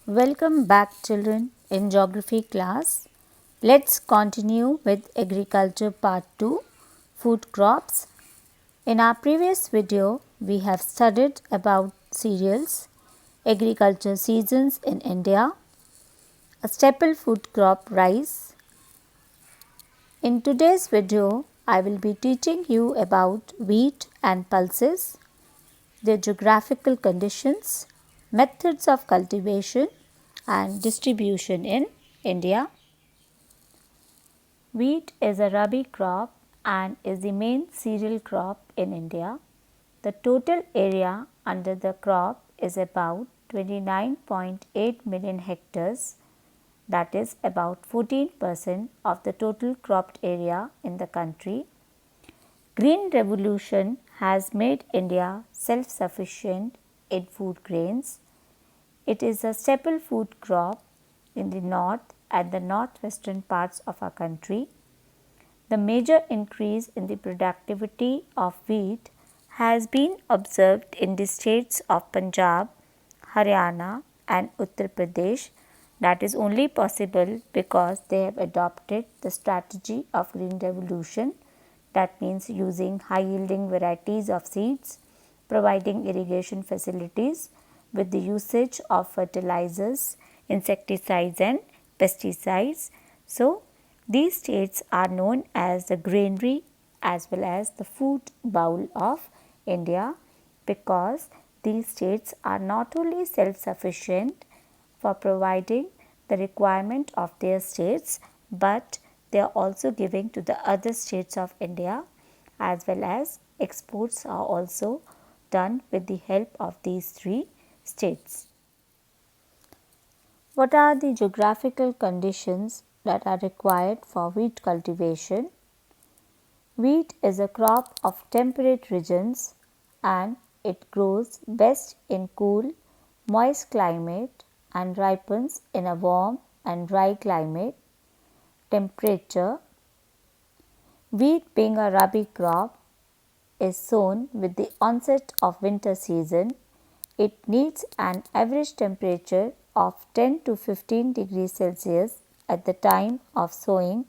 Welcome back, children, in geography class. Let's continue with agriculture part 2, food crops. In our previous video, we have studied about cereals, agriculture seasons in India, a staple food crop rice. In today's video, I will be teaching you about wheat and pulses, their geographical conditions, methods of cultivation and distribution in India. Wheat is a rabi crop and is the main cereal crop in India. The total area under the crop is about 29.8 million hectares, that is about 14% of the total cropped area in the country. Green Revolution has made India self-sufficient in food grains. It is a staple food crop in the north and the northwestern parts of our country. The major increase in the productivity of wheat has been observed in the states of Punjab, Haryana and Uttar Pradesh. That is only possible because they have adopted the strategy of Green Revolution. That means using high yielding varieties of seeds, providing irrigation facilities with the usage of fertilizers, insecticides and pesticides. So, these states are known as the granary as well as the food bowl of India because these states are not only self-sufficient for providing the requirement of their states, but they are also giving to the other states of India, as well as exports are also done with the help of these three states. What are the geographical conditions that are required for wheat cultivation? Wheat is a crop of temperate regions and it grows best in cool, moist climate and ripens in a warm and dry climate. Temperature. Wheat, being a rabi crop, is sown with the onset of winter season. It needs an average temperature of 10 to 15 degrees Celsius at the time of sowing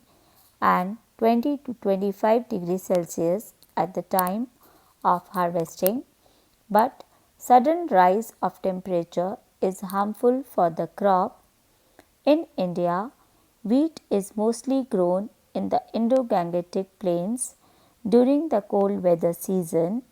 and 20 to 25 degrees Celsius at the time of harvesting, but sudden rise of temperature is harmful for the crop. In India, wheat is mostly grown in the Indo-Gangetic plains during the cold weather season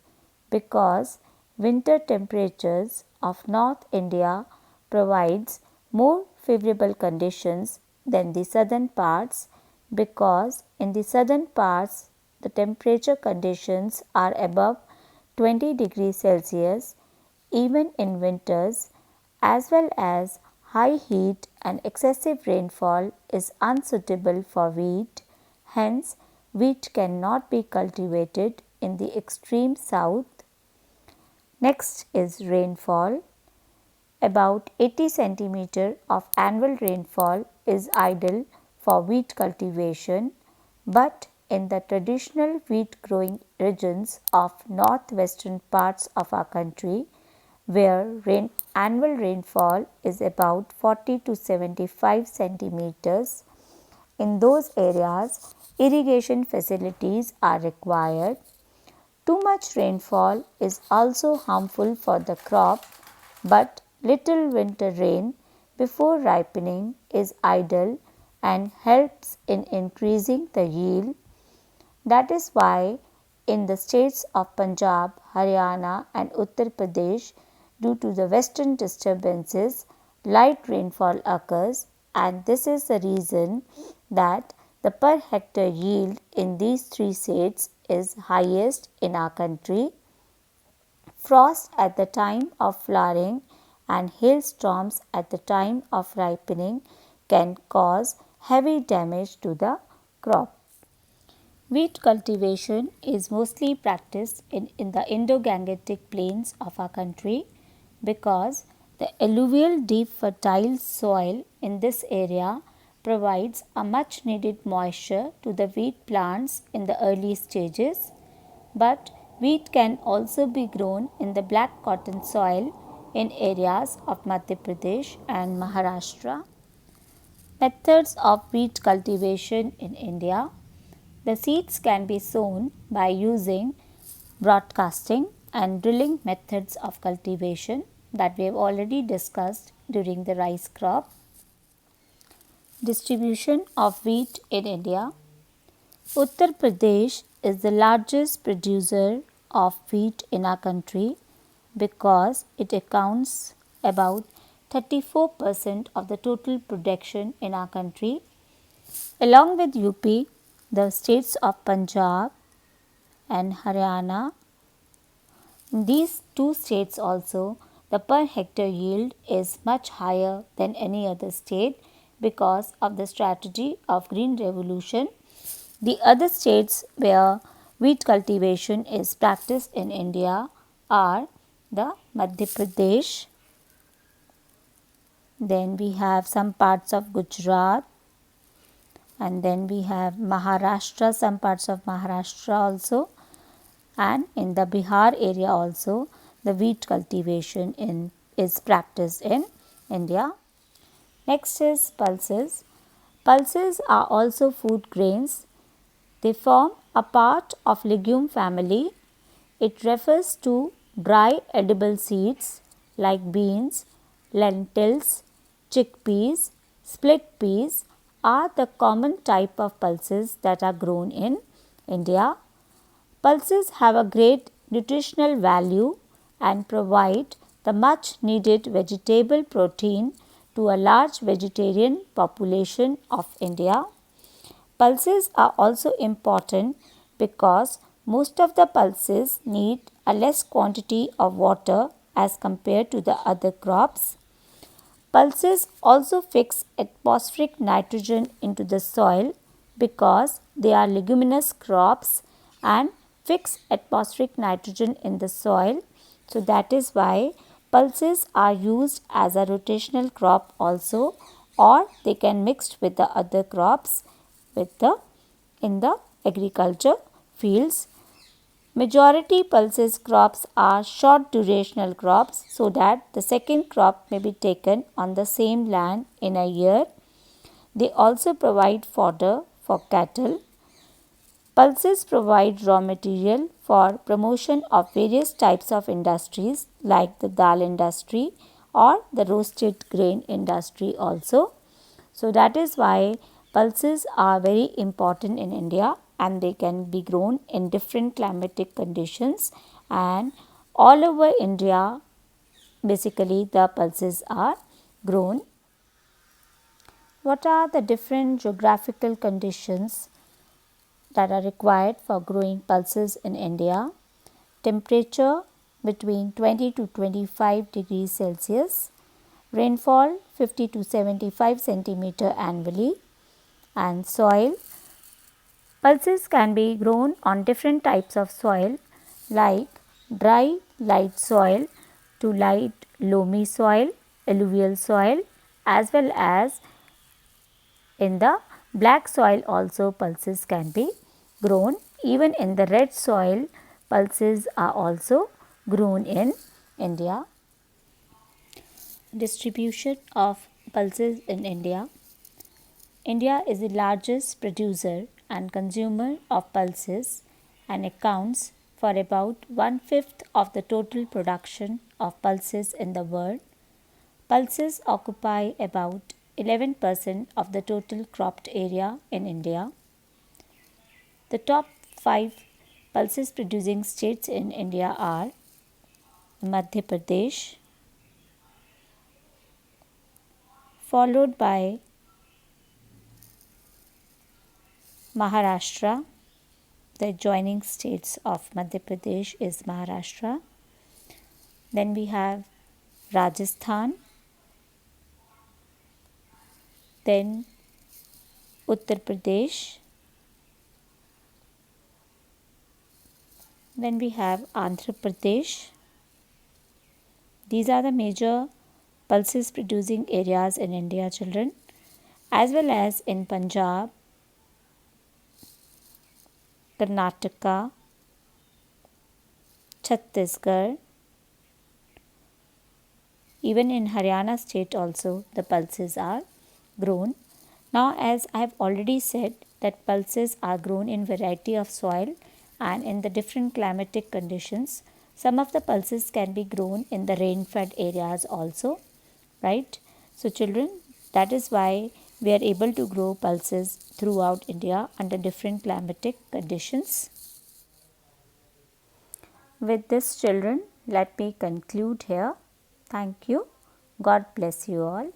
because winter temperatures of North India provides more favorable conditions than the southern parts because in the southern parts the temperature conditions are above 20 degrees Celsius even in winters, as well as high heat and excessive rainfall is unsuitable for wheat. Hence, wheat cannot be cultivated in the extreme south. Next is rainfall. About 80 centimeter of annual rainfall is ideal for wheat cultivation, but in the traditional wheat growing regions of northwestern parts of our country, where annual rainfall is about 40 to 75 centimeters, in those areas irrigation facilities are required. Too much rainfall is also harmful for the crop, but little winter rain before ripening is ideal and helps in increasing the yield. That is why in the states of Punjab, Haryana and Uttar Pradesh, due to the western disturbances, light rainfall occurs, and this is the reason that the per hectare yield in these three states is highest in our country. Frost at the time of flowering and hailstorms at the time of ripening can cause heavy damage to the crop. Wheat cultivation is mostly practiced in the Indo-Gangetic plains of our country because the alluvial deep fertile soil in this area provides a much needed moisture to the wheat plants in the early stages. But wheat can also be grown in the black cotton soil in areas of Madhya Pradesh and Maharashtra. Methods of wheat cultivation in India. The seeds can be sown by using broadcasting and drilling methods of cultivation that we have already discussed during the rice crop. Distribution of wheat in India. Uttar Pradesh is the largest producer of wheat in our country because it accounts about 34% of the total production in our country. Along with UP, the states of Punjab and Haryana, in these two states also, the per hectare yield is much higher than any other state because of the strategy of Green Revolution. The other states where wheat cultivation is practiced in India are the Madhya Pradesh, then we have some parts of Gujarat, and then we have Maharashtra, some parts of Maharashtra also, and in the Bihar area also the wheat cultivation is practiced in India. Next is pulses. Pulses are also food grains. They form a part of legume family. It refers to dry edible seeds like beans, lentils, chickpeas, split peas are the common type of pulses that are grown in India. Pulses have a great nutritional value and provide the much needed vegetable protein to a large vegetarian population of India. Pulses are also important because most of the pulses need a less quantity of water as compared to the other crops. Pulses also fix atmospheric nitrogen into the soil because they are leguminous crops and fix atmospheric nitrogen in the soil. So, that is why pulses are used as a rotational crop also, or they can mixed with the other crops with the in the agriculture fields. Majority pulses crops are short durational crops so that the second crop may be taken on the same land in a year. They also provide fodder for cattle. Pulses provide raw material for promotion of various types of industries like the dal industry or the roasted grain industry also. So, that is why pulses are very important in India and they can be grown in different climatic conditions, and all over India basically the pulses are grown. What are the different geographical conditions that are required for growing pulses in India? Temperature between 20 to 25 degrees Celsius, rainfall 50 to 75 centimeter annually, and soil. Pulses can be grown on different types of soil like dry light soil to light loamy soil, alluvial soil, as well as in the black soil also pulses can be grown. Even in the red soil pulses are also grown in India. Distribution of pulses in India. India is the largest producer and consumer of pulses and accounts for about one-fifth of the total production of pulses in the world. Pulses occupy about 11% of the total cropped area in India. The top 5 pulses producing states in India are Madhya Pradesh, followed by Maharashtra. The adjoining states of Madhya Pradesh is Maharashtra. Then we have Rajasthan, then Uttar Pradesh, then we have Andhra Pradesh. These are the major pulses producing areas in India, children, as well as in Punjab, Karnataka, Chhattisgarh, even in Haryana state also the pulses are grown. Now, as I have already said that pulses are grown in variety of soil and in the different climatic conditions. Some of the pulses can be grown in the rain-fed areas also, right? So children, that is why we are able to grow pulses throughout India under different climatic conditions. With this children, let me conclude here. Thank you. God bless you all.